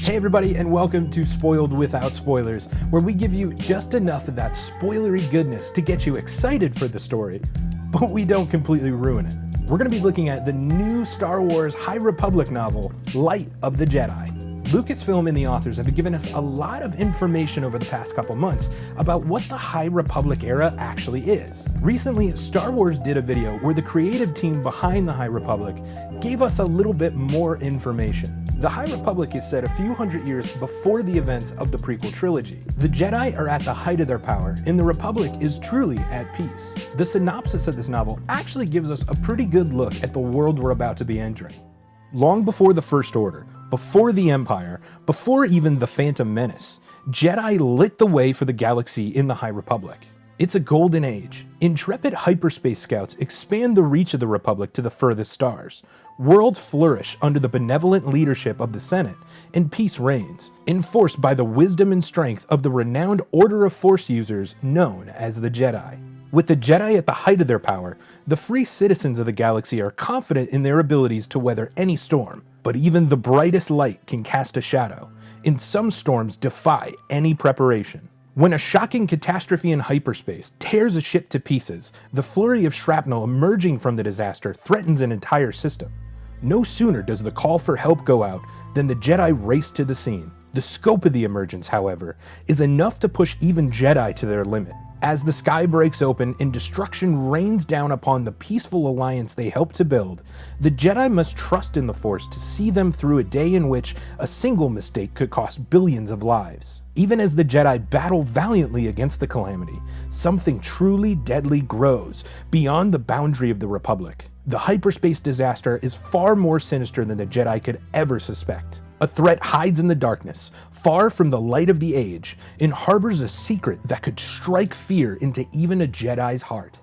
Hey everybody, and welcome to Spoiled Without Spoilers, where we give you just enough of that spoilery goodness to get you excited for the story, but we don't completely ruin it. We're going to be looking at the new Star Wars High Republic novel, Light of the Jedi. Lucasfilm and the authors have given us a lot of information over the past couple months about what the High Republic era actually is. Recently, Star Wars did a video where the creative team behind the High Republic gave us a little bit more information. The High Republic is set a few hundred years before the events of the prequel trilogy. The Jedi are at the height of their power, and the Republic is truly at peace. The synopsis of this novel actually gives us a pretty good look at the world we're about to be entering. Long before the First Order, before the Empire, before even the Phantom Menace, Jedi lit the way for the galaxy in the High Republic. It's a golden age. Intrepid hyperspace scouts expand the reach of the Republic to the furthest stars. Worlds flourish under the benevolent leadership of the Senate, and peace reigns, enforced by the wisdom and strength of the renowned Order of Force users known as the Jedi. With the Jedi at the height of their power, the free citizens of the galaxy are confident in their abilities to weather any storm. But even the brightest light can cast a shadow, and some storms defy any preparation. When a shocking catastrophe in hyperspace tears a ship to pieces, the flurry of shrapnel emerging from the disaster threatens an entire system. No sooner does the call for help go out than the Jedi race to the scene. The scope of the emergence, however, is enough to push even Jedi to their limit. As the sky breaks open and destruction rains down upon the peaceful alliance they helped to build, the Jedi must trust in the Force to see them through a day in which a single mistake could cost billions of lives. Even as the Jedi battle valiantly against the calamity, something truly deadly grows beyond the boundary of the Republic. The hyperspace disaster is far more sinister than the Jedi could ever suspect. A threat hides in the darkness, far from the light of the age, and harbors a secret that could strike fear into even a Jedi's heart.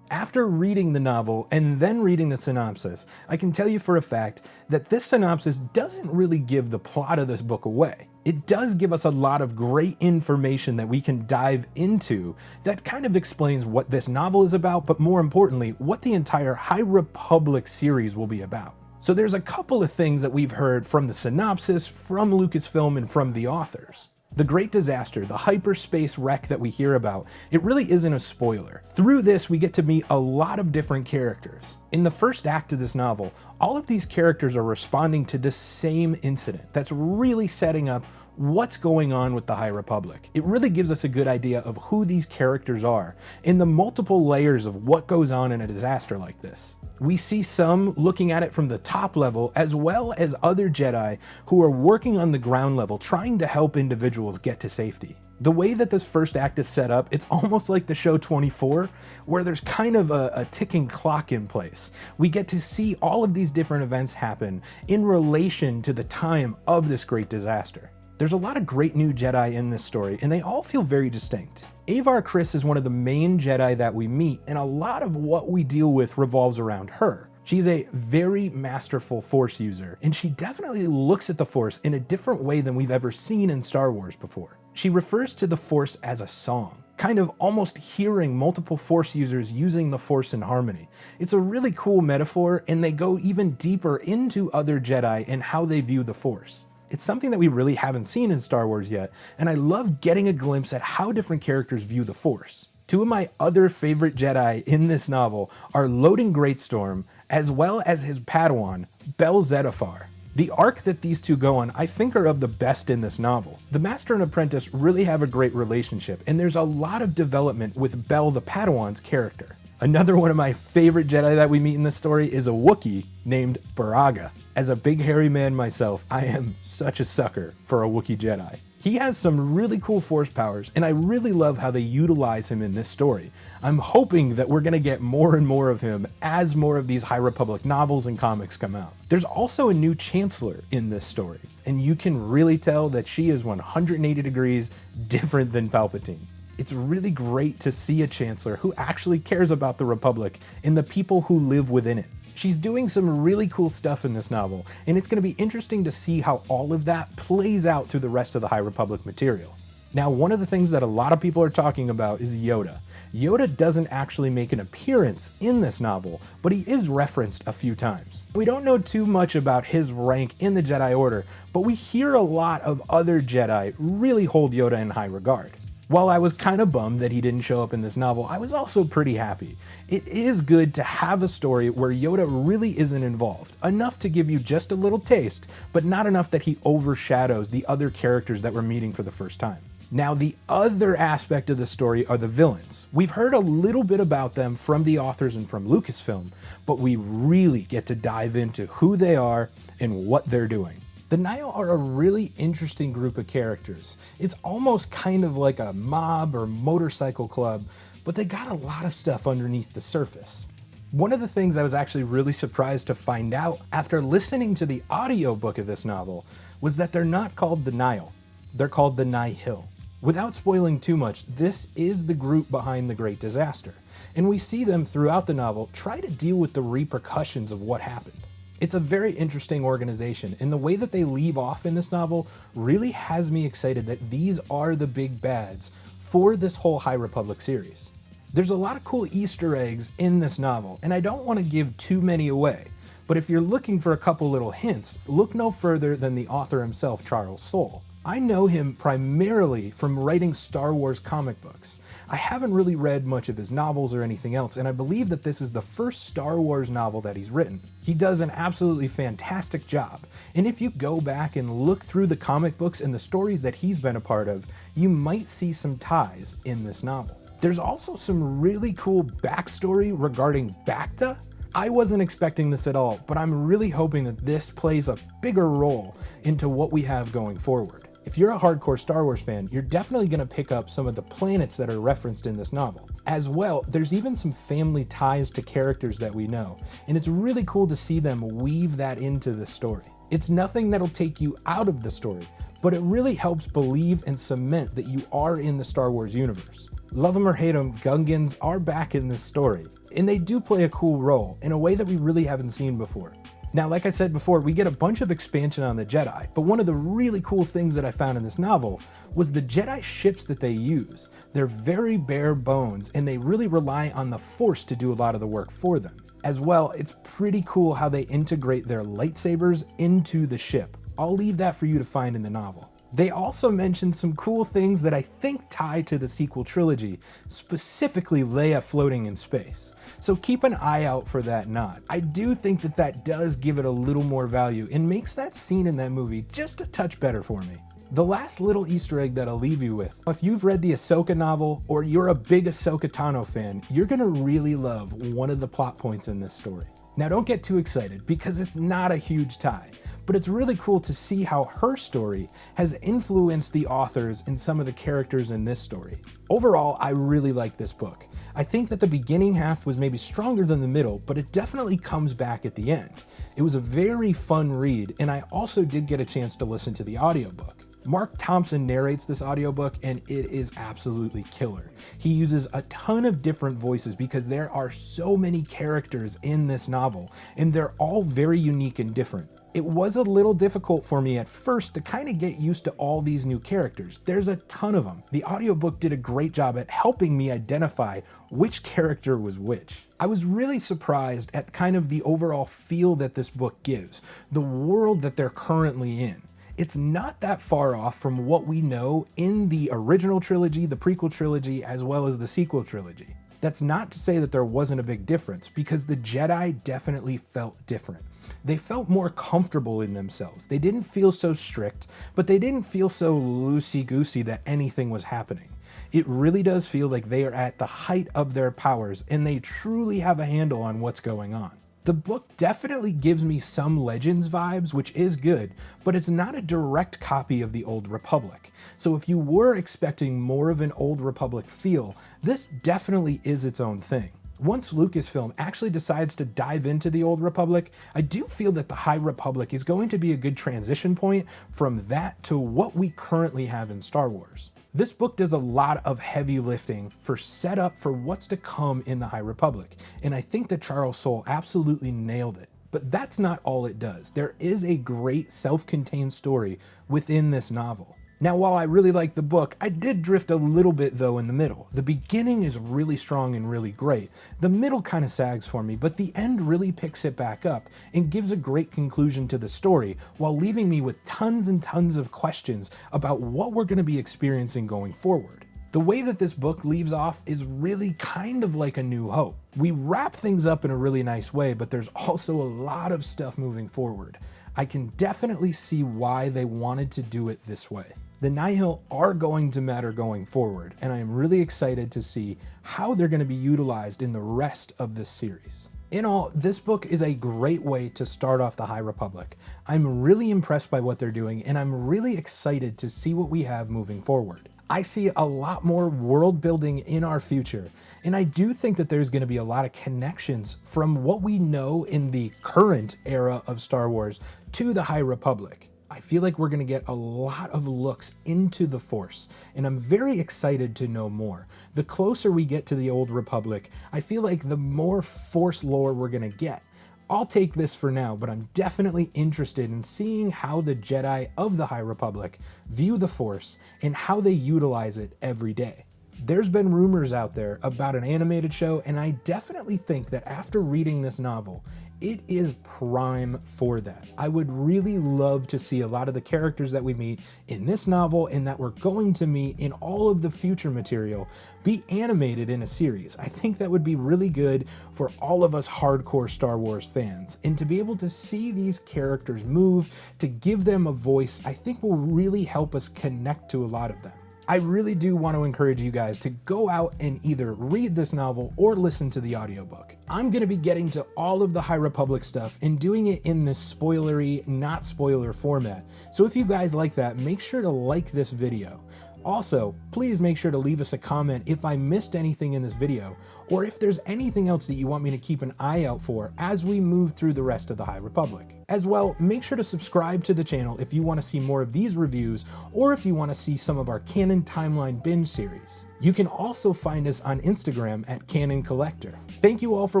After reading the novel and then reading the synopsis, I can tell you for a fact that this synopsis doesn't really give the plot of this book away. It does give us a lot of great information that we can dive into that kind of explains what this novel is about, but more importantly, what the entire High Republic series will be about. So there's a couple of things that we've heard from the synopsis, from Lucasfilm, and from the authors. The Great Disaster, the hyperspace wreck that we hear about, it really isn't a spoiler. Through this, we get to meet a lot of different characters. In the first act of this novel, all of these characters are responding to this same incident that's really setting up what's going on with the High Republic. It really gives us a good idea of who these characters are and the multiple layers of what goes on in a disaster like this. We see some looking at it from the top level, as well as other Jedi who are working on the ground level trying to help individuals get to safety. The way that this first act is set up, it's almost like the show 24, where there's kind of a ticking clock in place. We get to see all of these different events happen in relation to the time of this great disaster. There's a lot of great new Jedi in this story, and they all feel very distinct. Avar Kriss is one of the main Jedi that we meet, and a lot of what we deal with revolves around her. She's a very masterful Force user, and she definitely looks at the Force in a different way than we've ever seen in Star Wars before. She refers to the Force as a song, kind of almost hearing multiple Force users using the Force in harmony. It's a really cool metaphor, and they go even deeper into other Jedi and how they view the Force. It's something that we really haven't seen in Star Wars yet, and I love getting a glimpse at how different characters view the Force. Two of my other favorite Jedi in this novel are Loden Greatstorm, as well as his Padawan, Bel Zettifar. The arc that these two go on, I think, are of the best in this novel. The Master and Apprentice really have a great relationship, and there's a lot of development with Bel the Padawan's character. Another one of my favorite Jedi that we meet in this story is a Wookiee named Baraga. As a big hairy man myself, I am such a sucker for a Wookiee Jedi. He has some really cool Force powers, and I really love how they utilize him in this story. I'm hoping that we're going to get more and more of him as more of these High Republic novels and comics come out. There's also a new Chancellor in this story, and you can really tell that she is 180 degrees different than Palpatine. It's really great to see a Chancellor who actually cares about the Republic and the people who live within it. She's doing some really cool stuff in this novel, and it's going to be interesting to see how all of that plays out through the rest of the High Republic material. Now, one of the things that a lot of people are talking about is Yoda. Yoda doesn't actually make an appearance in this novel, but he is referenced a few times. We don't know too much about his rank in the Jedi Order, but we hear a lot of other Jedi really hold Yoda in high regard. While I was kind of bummed that he didn't show up in this novel, I was also pretty happy. It is good to have a story where Yoda really isn't involved, enough to give you just a little taste, but not enough that he overshadows the other characters that we're meeting for the first time. Now, the other aspect of the story are the villains. We've heard a little bit about them from the authors and from Lucasfilm, but we really get to dive into who they are and what they're doing. The Nihil are a really interesting group of characters. It's almost kind of like a mob or motorcycle club, but they got a lot of stuff underneath the surface. One of the things I was actually really surprised to find out after listening to the audiobook of this novel was that they're not called the Nihil, they're called the Nihil. Without spoiling too much, this is the group behind the Great Disaster, and we see them throughout the novel try to deal with the repercussions of what happened. It's a very interesting organization, and the way that they leave off in this novel really has me excited that these are the big bads for this whole High Republic series. There's a lot of cool Easter eggs in this novel, and I don't want to give too many away, but if you're looking for a couple little hints, look no further than the author himself, Charles Soule. I know him primarily from writing Star Wars comic books. I haven't really read much of his novels or anything else, and I believe that this is the first Star Wars novel that he's written. He does an absolutely fantastic job, and if you go back and look through the comic books and the stories that he's been a part of, you might see some ties in this novel. There's also some really cool backstory regarding Bacta. I wasn't expecting this at all, but I'm really hoping that this plays a bigger role into what we have going forward. If you're a hardcore Star Wars fan, you're definitely going to pick up some of the planets that are referenced in this novel. As well, there's even some family ties to characters that we know, and it's really cool to see them weave that into the story. It's nothing that'll take you out of the story, but it really helps believe and cement that you are in the Star Wars universe. Love them or hate them, Gungans are back in this story, and they do play a cool role in a way that we really haven't seen before. Now, like I said before, we get a bunch of expansion on the Jedi, but one of the really cool things that I found in this novel was the Jedi ships that they use. They're very bare bones, and they really rely on the Force to do a lot of the work for them. As well, it's pretty cool how they integrate their lightsabers into the ship. I'll leave that for you to find in the novel. They also mentioned some cool things that I think tie to the sequel trilogy, specifically Leia floating in space. So keep an eye out for that nod. I do think that that does give it a little more value and makes that scene in that movie just a touch better for me. The last little Easter egg that I'll leave you with, if you've read the Ahsoka novel or you're a big Ahsoka Tano fan, you're gonna really love one of the plot points in this story. Now, don't get too excited because it's not a huge tie, but it's really cool to see how her story has influenced the authors and some of the characters in this story. Overall, I really like this book. I think that the beginning half was maybe stronger than the middle, but it definitely comes back at the end. It was a very fun read, and I also did get a chance to listen to the audiobook. Mark Thompson narrates this audiobook, and it is absolutely killer. He uses a ton of different voices because there are so many characters in this novel, and they're all very unique and different. It was a little difficult for me at first to kind of get used to all these new characters. There's a ton of them. The audiobook did a great job at helping me identify which character was which. I was really surprised at kind of the overall feel that this book gives, the world that they're currently in. It's not that far off from what we know in the original trilogy, the prequel trilogy, as well as the sequel trilogy. That's not to say that there wasn't a big difference, because the Jedi definitely felt different. They felt more comfortable in themselves. They didn't feel so strict, but they didn't feel so loosey-goosey that anything was happening. It really does feel like they are at the height of their powers, and they truly have a handle on what's going on. The book definitely gives me some Legends vibes, which is good, but it's not a direct copy of the Old Republic. So if you were expecting more of an Old Republic feel, this definitely is its own thing. Once Lucasfilm actually decides to dive into the Old Republic, I do feel that the High Republic is going to be a good transition point from that to what we currently have in Star Wars. This book does a lot of heavy lifting for setup for what's to come in the High Republic, and I think that Charles Soule absolutely nailed it. But that's not all it does. There is a great self-contained story within this novel. Now, while I really like the book, I did drift a little bit though in the middle. The beginning is really strong and really great. The middle kind of sags for me, but the end really picks it back up and gives a great conclusion to the story while leaving me with tons and tons of questions about what we're going to be experiencing going forward. The way that this book leaves off is really kind of like A New Hope. We wrap things up in a really nice way, but there's also a lot of stuff moving forward. I can definitely see why they wanted to do it this way. The Nihil are going to matter going forward, and I am really excited to see how they're going to be utilized in the rest of this series. In all, this book is a great way to start off the High Republic. I'm really impressed by what they're doing, and I'm really excited to see what we have moving forward. I see a lot more world building in our future, and I do think that there's going to be a lot of connections from what we know in the current era of Star Wars to the High Republic. I feel like we're going to get a lot of looks into the Force, and I'm very excited to know more. The closer we get to the Old Republic, I feel like the more Force lore we're going to get. I'll take this for now, but I'm definitely interested in seeing how the Jedi of the High Republic view the Force and how they utilize it every day. There's been rumors out there about an animated show, and I definitely think that after reading this novel, it is prime for that. I would really love to see a lot of the characters that we meet in this novel and that we're going to meet in all of the future material be animated in a series. I think that would be really good for all of us hardcore Star Wars fans. And to be able to see these characters move, to give them a voice, I think will really help us connect to a lot of them. I really do want to encourage you guys to go out and either read this novel or listen to the audiobook. I'm going to be getting to all of the High Republic stuff and doing it in this spoilery, not spoiler format. So if you guys like that, make sure to like this video. Also, please make sure to leave us a comment if I missed anything in this video, or if there's anything else that you want me to keep an eye out for as we move through the rest of the High Republic. As well, make sure to subscribe to the channel if you want to see more of these reviews, or if you want to see some of our Canon Timeline binge series. You can also find us on Instagram at Canon Collector. Thank you all for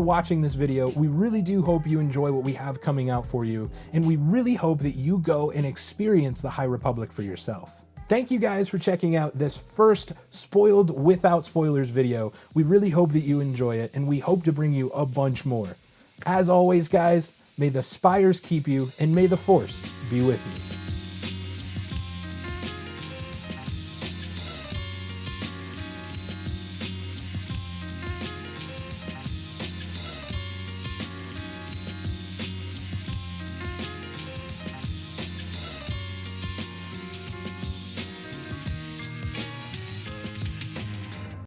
watching this video. We really do hope you enjoy what we have coming out for you, and we really hope that you go and experience the High Republic for yourself. Thank you guys for checking out this first spoiled without spoilers video. We really hope that you enjoy it, and we hope to bring you a bunch more. As always, guys, may the spires keep you, and may the Force be with you.